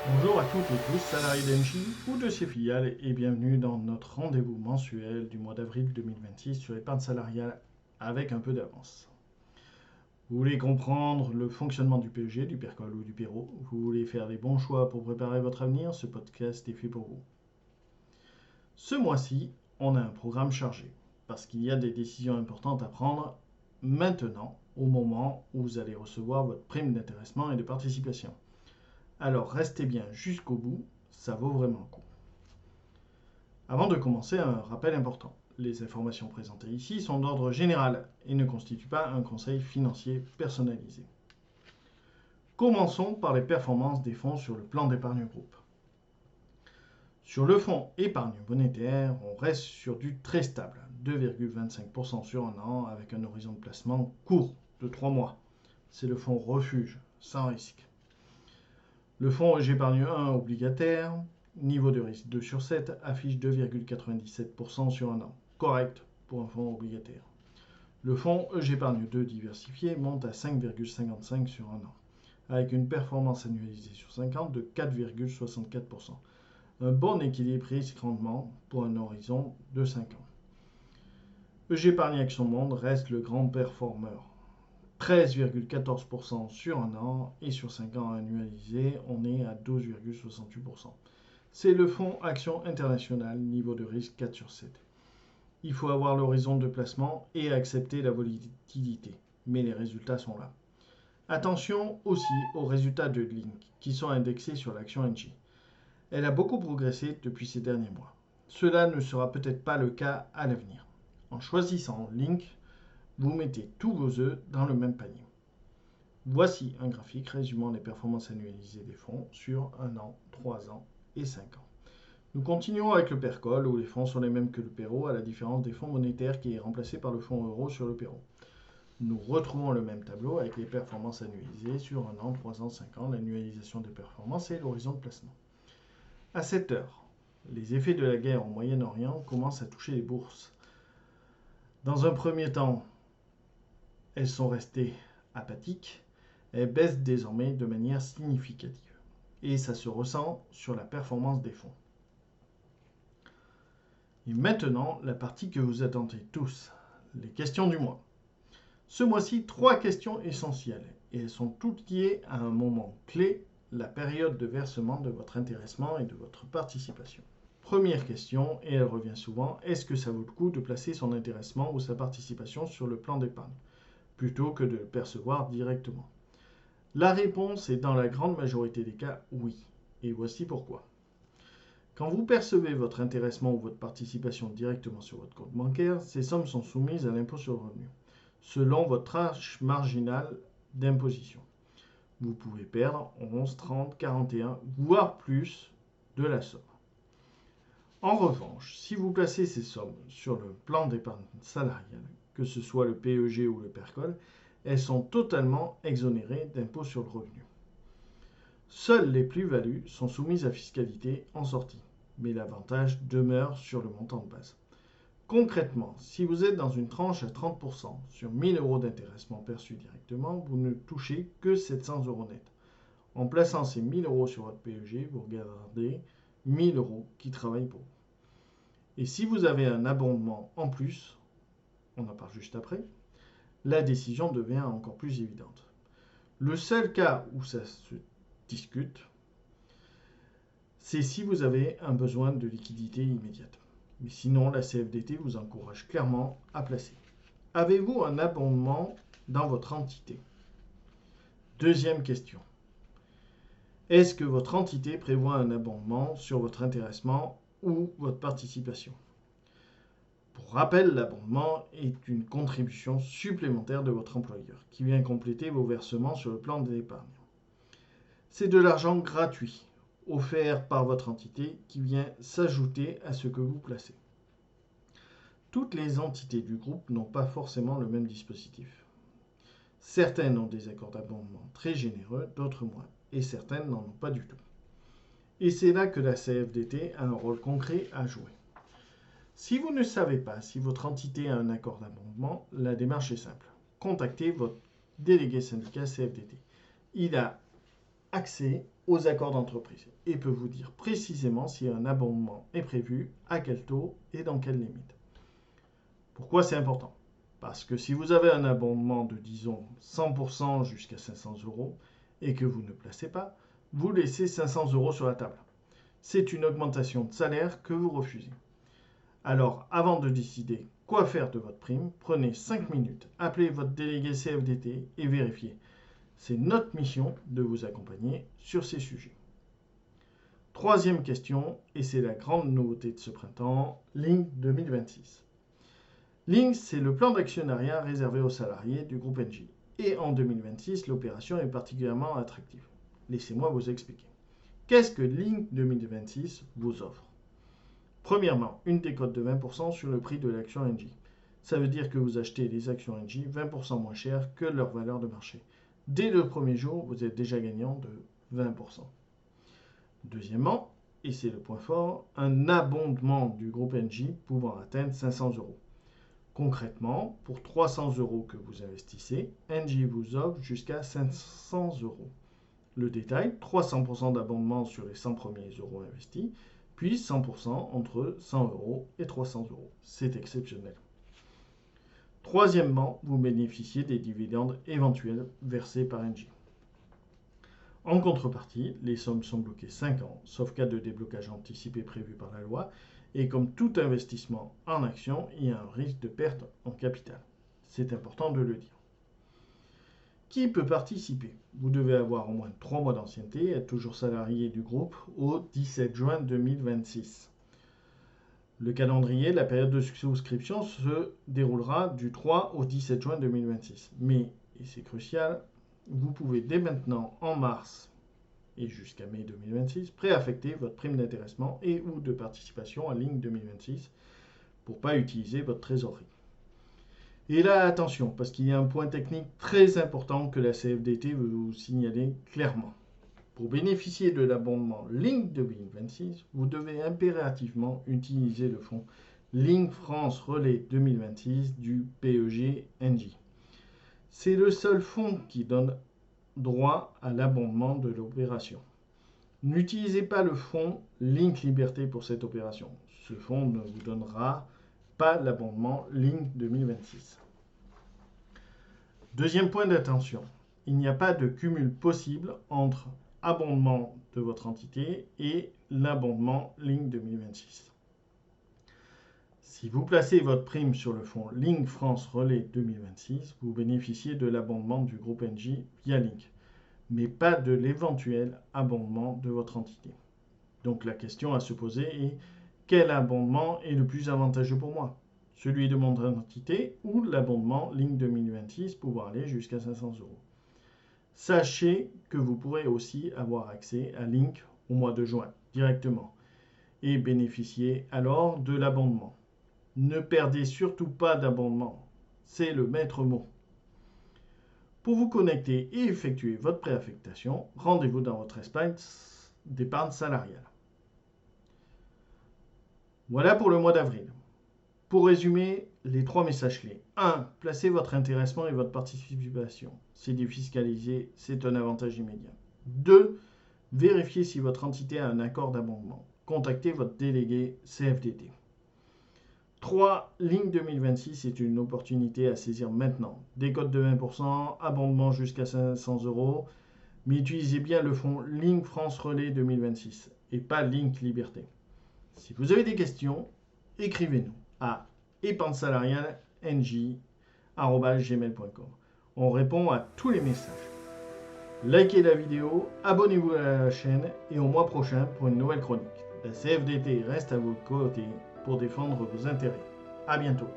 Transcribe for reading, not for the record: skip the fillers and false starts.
Bonjour à toutes et tous, salariés d'Engie ou de ses filiales et bienvenue dans notre rendez-vous mensuel du mois d'avril 2026 sur l'épargne salariale avec un peu d'avance. Vous voulez comprendre le fonctionnement du PEG, du PERCOL ou du PERO? Vous voulez faire les bons choix pour préparer votre avenir? Ce podcast est fait pour vous. Ce mois-ci, on a un programme chargé parce qu'il y a des décisions importantes à prendre maintenant au moment où vous allez recevoir votre prime d'intéressement et de participation. Alors restez bien jusqu'au bout, ça vaut vraiment le coup. Avant de commencer, un rappel important. Les informations présentées ici sont d'ordre général et ne constituent pas un conseil financier personnalisé. Commençons par les performances des fonds sur le plan d'épargne groupe. Sur le fonds épargne monétaire, on reste sur du très stable, 2,25% sur un an avec un horizon de placement court de 3 mois. C'est le fonds refuge, sans risque. Le fonds J'épargne 1 obligataire, niveau de risque 2 sur 7, affiche 2,97% sur un an. Correct pour un fonds obligataire. Le fonds J'épargne 2 diversifié monte à 5,55 sur un an, avec une performance annualisée sur 5 ans de 4,64%. Un bon équilibre risque-rendement pour un horizon de 5 ans. J'épargne Action Monde reste le grand performeur. 13,14% sur un an et sur 5 ans annualisés, on est à 12,68%. C'est le fonds Action International, niveau de risque 4 sur 7. Il faut avoir l'horizon de placement et accepter la volatilité, mais les résultats sont là. Attention aussi aux résultats de Link, qui sont indexés sur l'action NG. Elle a beaucoup progressé depuis ces derniers mois. Cela ne sera peut-être pas le cas à l'avenir. En choisissant Link, vous mettez tous vos œufs dans le même panier. Voici un graphique résumant les performances annualisées des fonds sur 1 an, 3 ans et 5 ans. Nous continuons avec le PERCOL où les fonds sont les mêmes que le PERO à la différence des fonds monétaires qui est remplacé par le fonds euro sur le PERO. Nous retrouvons le même tableau avec les performances annualisées sur 1 an, 3 ans, 5 ans, l'annualisation des performances et l'horizon de placement. À cette heure, les effets de la guerre au Moyen-Orient commencent à toucher les bourses. Dans un premier temps, elles sont restées apathiques, elles baissent désormais de manière significative. Et ça se ressent sur la performance des fonds. Et maintenant, la partie que vous attendez tous, les questions du mois. Ce mois-ci, 3 questions essentielles, et elles sont toutes liées à un moment clé, la période de versement de votre intéressement et de votre participation. Première question, et elle revient souvent, est-ce que ça vaut le coup de placer son intéressement ou sa participation sur le plan d'épargne, plutôt que de le percevoir directement? La réponse est dans la grande majorité des cas oui, et voici pourquoi. Quand vous percevez votre intéressement ou votre participation directement sur votre compte bancaire, ces sommes sont soumises à l'impôt sur le revenu, selon votre tranche marginale d'imposition. Vous pouvez perdre 11, 30, 41, voire plus de la somme. En revanche, si vous placez ces sommes sur le plan d'épargne salariale, que ce soit le PEG ou le PERCOL, elles sont totalement exonérées d'impôt sur le revenu. Seules les plus-values sont soumises à fiscalité en sortie, mais l'avantage demeure sur le montant de base. Concrètement, si vous êtes dans une tranche à 30% sur 1000 euros d'intéressement perçu directement, vous ne touchez que 700 euros net. En plaçant ces 1000 euros sur votre PEG, vous regardez 1000 euros qui travaillent pour vous. Et si vous avez un abondement en plus, on en parle juste après, la décision devient encore plus évidente. Le seul cas où ça se discute, c'est si vous avez un besoin de liquidité immédiate. Mais sinon, la CFDT vous encourage clairement à placer. Avez-vous un abondement dans votre entité? Deuxième question. Est-ce que votre entité prévoit un abondement sur votre intéressement ou votre participation? Pour rappel, l'abondement est une contribution supplémentaire de votre employeur qui vient compléter vos versements sur le plan d'épargne. C'est de l'argent gratuit offert par votre entité qui vient s'ajouter à ce que vous placez. Toutes les entités du groupe n'ont pas forcément le même dispositif. Certaines ont des accords d'abondement très généreux, d'autres moins, et certaines n'en ont pas du tout. Et c'est là que la CFDT a un rôle concret à jouer. Si vous ne savez pas si votre entité a un accord d'abondement, la démarche est simple. Contactez votre délégué syndical CFDT. Il a accès aux accords d'entreprise et peut vous dire précisément si un abondement est prévu, à quel taux et dans quelle limite. Pourquoi c'est important? Parce que si vous avez un abondement de, disons, 100% jusqu'à 500 euros et que vous ne placez pas, vous laissez 500 euros sur la table. C'est une augmentation de salaire que vous refusez. Alors, avant de décider quoi faire de votre prime, prenez 5 minutes, appelez votre délégué CFDT et vérifiez. C'est notre mission de vous accompagner sur ces sujets. Troisième question, et c'est la grande nouveauté de ce printemps, Link 2026. Link, c'est le plan d'actionnariat réservé aux salariés du groupe Engie. Et en 2026, l'opération est particulièrement attractive. Laissez-moi vous expliquer. Qu'est-ce que Link 2026 vous offre? Premièrement, une décote de 20% sur le prix de l'action Engie. Ça veut dire que vous achetez les actions Engie 20% moins chères que leur valeur de marché. Dès le premier jour, vous êtes déjà gagnant de 20%. Deuxièmement, et c'est le point fort, un abondement du groupe Engie pouvant atteindre 500 euros. Concrètement, pour 300 euros que vous investissez, Engie vous offre jusqu'à 500 euros. Le détail, 300% d'abondement sur les 100 premiers euros investis, puis 100% entre 100 euros et 300 euros. C'est exceptionnel. Troisièmement, vous bénéficiez des dividendes éventuels versés par Engie. En contrepartie, les sommes sont bloquées 5 ans, sauf cas de déblocage anticipé prévu par la loi, et comme tout investissement en action, il y a un risque de perte en capital. C'est important de le dire. Qui peut participer? Vous devez avoir au moins 3 mois d'ancienneté, être toujours salarié du groupe au 17 juin 2026. Le calendrier, la période de souscription se déroulera du 3 au 17 juin 2026. Mais, et c'est crucial, vous pouvez dès maintenant, en mars et jusqu'à mai 2026, préaffecter votre prime d'intéressement et ou de participation à Link 2026 pour ne pas utiliser votre trésorerie. Et là, attention, parce qu'il y a un point technique très important que la CFDT veut vous signaler clairement. Pour bénéficier de l'abondement Link 2026, vous devez impérativement utiliser le fonds Link France Relais 2026 du PEG Engie. C'est le seul fonds qui donne droit à l'abondement de l'opération. N'utilisez pas le fonds Link Liberté pour cette opération. Ce fonds ne vous donnera pas l'abondement Link 2026. Deuxième point d'attention, il n'y a pas de cumul possible entre abondement de votre entité et l'abondement Link 2026. Si vous placez votre prime sur le fonds Link France Relais 2026, vous bénéficiez de l'abondement du groupe Engie via Link, mais pas de l'éventuel abondement de votre entité. Donc la question à se poser est: quel abondement est le plus avantageux pour moi? Celui de mon entité ou l'abondement Link 2026 pouvant aller jusqu'à 500 euros. Sachez que vous pourrez aussi avoir accès à Link au mois de juin directement et bénéficier alors de l'abondement. Ne perdez surtout pas d'abondement, c'est le maître mot. Pour vous connecter et effectuer votre préaffectation, rendez-vous dans votre espace d'épargne salariale. Voilà pour le mois d'avril. Pour résumer, les 3 messages clés. 1. Placez votre intéressement et votre participation. C'est défiscalisé, c'est un avantage immédiat. 2. Vérifiez si votre entité a un accord d'abondement. Contactez votre délégué CFDT. 3. Link 2026 est une opportunité à saisir maintenant. Décote de 20%, abondement jusqu'à 500 euros, mais utilisez bien le fonds Link France Relais 2026 et pas Link Liberté. Si vous avez des questions, écrivez-nous à épargnesalariale@gmail.com. On répond à tous les messages. Likez la vidéo, abonnez-vous à la chaîne et au mois prochain pour une nouvelle chronique. La CFDT reste à vos côtés pour défendre vos intérêts. À bientôt.